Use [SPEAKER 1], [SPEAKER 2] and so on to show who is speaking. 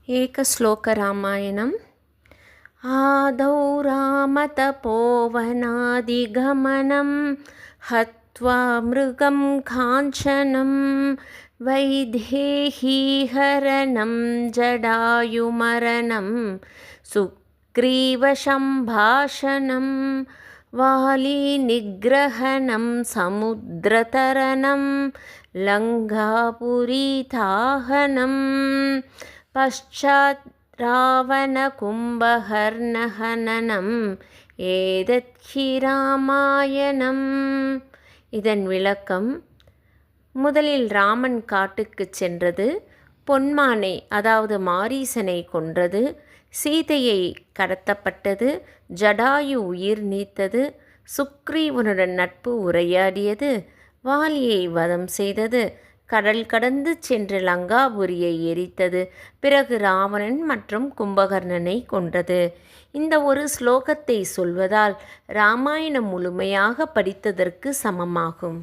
[SPEAKER 1] एकश्लोकरामायणम् आदौ रामतपोवनादिगमनं हत्वा मृगं काञ्चनं वैदेहीहरणं जडायुमरणं सुग्रीवसम्भाषणं वालीनिग्रहणं समुद्रतरणं लङ्कापुरीताहनं पश्चात् ராவணகும்பகர்ணஹனனம் ஏதத்ஹி ராமாயணம். இதன் விளக்கம்: முதலில் ராமன் காட்டுக்குச் சென்றது, பொன்மானை அதாவது மாரீசனை கொன்றது, சீதையை கடத்தப்பட்டது, ஜடாயு உயிர் நீத்தது, சுக்ரீவனுடன் நட்பு உரையாடியது, வாலியை வதம் செய்தது, கடல் கடந்து சென்று லங்காபுரியை எரித்தது, பிறகு ராவணன் மற்றும் கும்பகர்ணனை கொன்றது. இந்த ஒரு ஸ்லோகத்தை சொல்வதால் இராமாயணம் முழுமையாக படித்ததற்கு சமமாகும்.